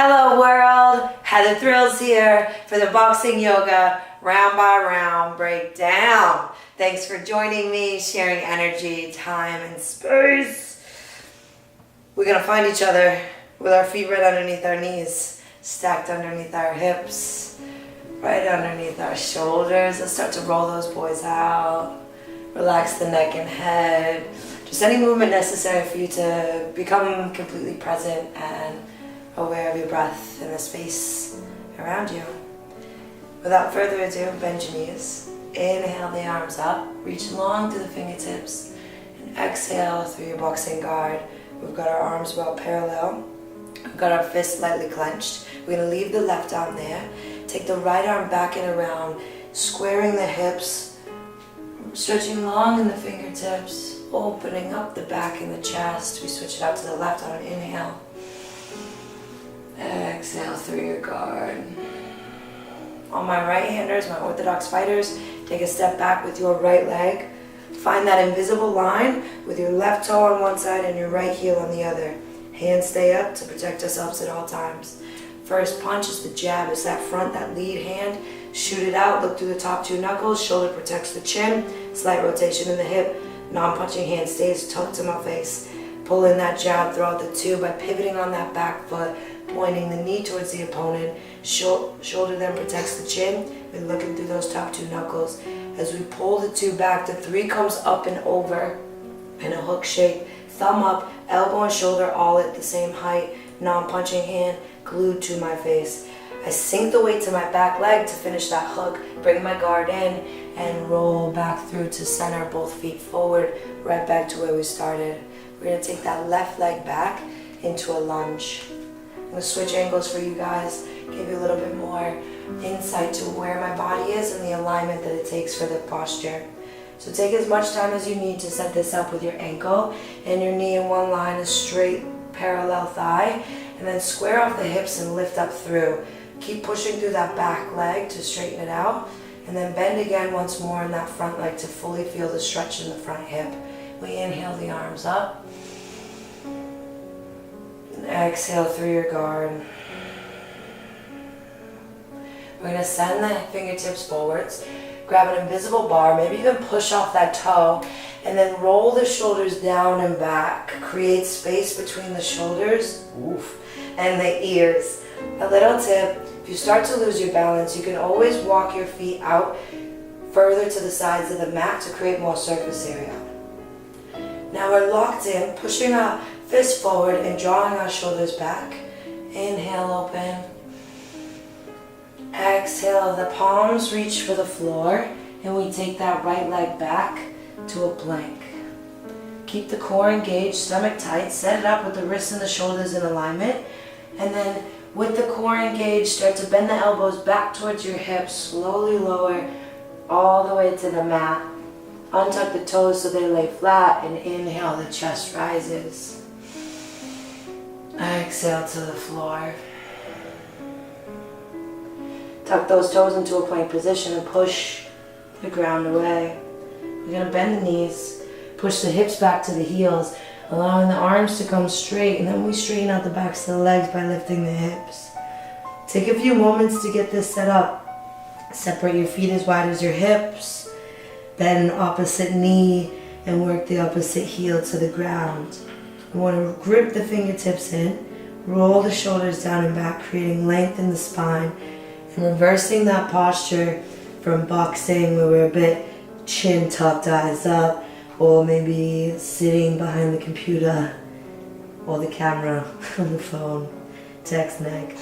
Hello world, Heather Thrills here for the Boxing Yoga round by round breakdown. Thanks for joining me, sharing energy, time, and space. We're gonna find each other with our feet right underneath our knees, stacked underneath our hips, right underneath our shoulders. Let's start to roll those boys out. Relax the neck and head. Just any movement necessary for you to become completely present and aware of your breath and the space around you. Without further ado, bend your knees. Inhale the arms up, reach long through the fingertips, and exhale through your boxing guard. We've got our arms well parallel. We've got our fists lightly clenched. We're going to leave the left arm there. Take the right arm back and around, squaring the hips, stretching long in the fingertips, opening up the back and the chest. We switch it out to the left arm. Inhale. Exhale through your guard. On my right-handers, my orthodox fighters, take a step back with your right leg. Find that invisible line with your left toe on one side and your right heel on the other. Hands stay up to protect ourselves at all times. First punch is the jab. It's that front, that lead hand. Shoot it out, look through the top two knuckles. Shoulder protects the chin. Slight rotation in the hip. Non-punching hand stays tucked to my face. Pull in that jab throughout the two by pivoting on that back foot, pointing the knee towards the opponent. Shoulder then protects the chin. We're looking through those top two knuckles. As we pull the two back, the three comes up and over in a hook shape. Thumb up, elbow and shoulder all at the same height. Non-punching hand glued to my face. I sink the weight to my back leg to finish that hook. Bring my guard in and roll back through to center, both feet forward, right back to where we started. We're going to take that left leg back into a lunge. I'm going to switch angles for you guys, give you a little bit more insight to where my body is and the alignment that it takes for the posture. So take as much time as you need to set this up with your ankle and your knee in one line, a straight parallel thigh, and then square off the hips and lift up through. Keep pushing through that back leg to straighten it out, and then bend again once more in that front leg to fully feel the stretch in the front hip. We inhale the arms up. Exhale through your guard. We're going to send the fingertips forwards. Grab an invisible bar, maybe even push off that toe, and then roll the shoulders down and back. Create space between the shoulders and the ears. A little tip, if you start to lose your balance, you can always walk your feet out further to the sides of the mat to create more surface area. Now we're locked in, pushing our fist forward and drawing our shoulders back. Inhale, open. Exhale, the palms reach for the floor, and we take that right leg back to a plank. Keep the core engaged, stomach tight, set it up with the wrists and the shoulders in alignment, and then with the core engaged, start to bend the elbows back towards your hips, slowly lower all the way to the mat. Untuck the toes so they lay flat, and inhale, the chest rises. Exhale to the floor. Tuck those toes into a plank position and push the ground away. We're going to bend the knees, push the hips back to the heels, allowing the arms to come straight, and then we straighten out the backs of the legs by lifting the hips. Take a few moments to get this set up. Separate your feet as wide as your hips. Bend opposite knee and work the opposite heel to the ground. We want to grip the fingertips in, roll the shoulders down and back, creating length in the spine, and reversing that posture from boxing where we're a bit chin tucked, eyes up, or maybe sitting behind the computer or the camera on the phone, text neck.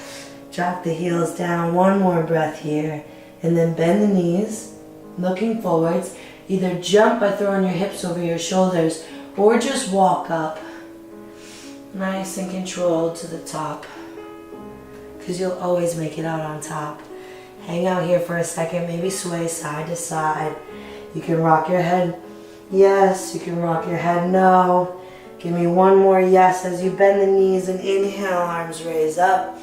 Drop the heels down, one more breath here, and then bend the knees, looking forwards. Either jump by throwing your hips over your shoulders or just walk up. Nice and controlled to the top, because you'll always make it out on top. Hang out here for a second, maybe sway side to side. You can rock your head yes, you can rock your head no. Give me one more yes as you bend the knees and inhale, arms raise up.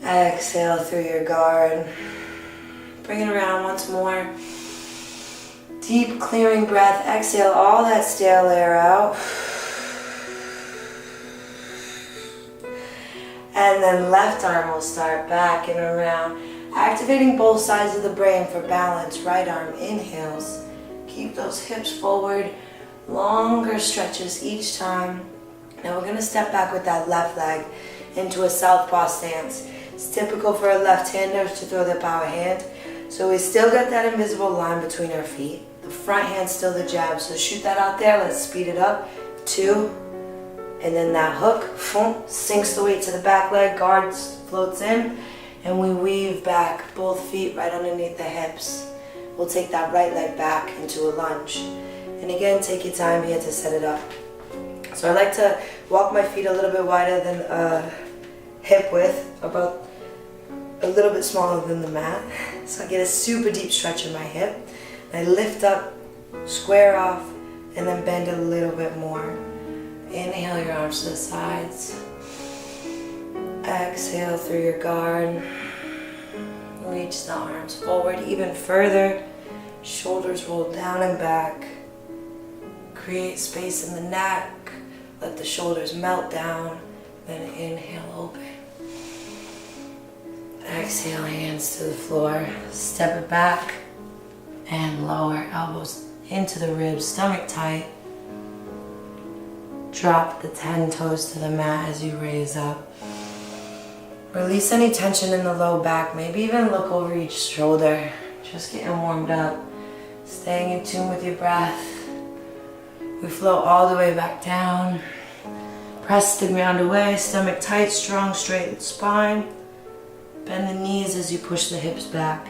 Exhale through your guard. Bring it around once more. Deep clearing breath. Exhale all that stale air out. And then left arm will start back and around, activating both sides of the brain for balance. Right arm inhales. Keep those hips forward, longer stretches each time. Now we're going to step back with that left leg into a southpaw stance. It's typical for a left-hander to throw the power hand. So we still got that invisible line between our feet. The front hand's still the jab, so shoot that out there. Let's speed it up. 2, and then that hook sinks the weight to the back leg, guard floats in, and we weave back, both feet right underneath the hips. We'll take that right leg back into a lunge. And again, take your time here to set it up. So I like to walk my feet a little bit wider than hip width, about a little bit smaller than the mat. So I get a super deep stretch in my hip. I lift up, square off, and then bend a little bit more. Inhale your arms to the sides. Exhale through your guard. Reach the arms forward even further. Shoulders roll down and back. Create space in the neck. Let the shoulders melt down. Then inhale, open. Exhale, hands to the floor. Step it back and lower. Elbows into the ribs, stomach tight. Drop the 10 toes to the mat as you raise up. Release any tension in the low back. Maybe even look over each shoulder. Just getting warmed up. Staying in tune with your breath. We flow all the way back down. Press the ground away. Stomach tight, strong, straight spine. Bend the knees as you push the hips back.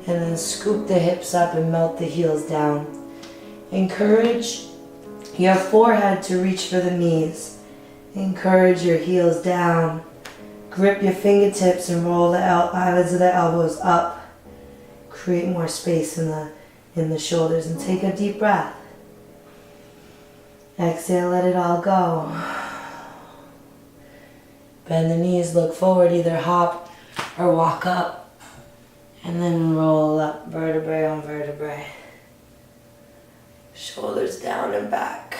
And then scoop the hips up and melt the heels down. Encourage your forehead to reach for the knees. Encourage your heels down. Grip your fingertips and roll the eyelids of the elbows up. Create more space in the shoulders and take a deep breath. Exhale, let it all go. Bend the knees, look forward, either hop or walk up. And then roll up, vertebrae on vertebrae. Shoulders down and back.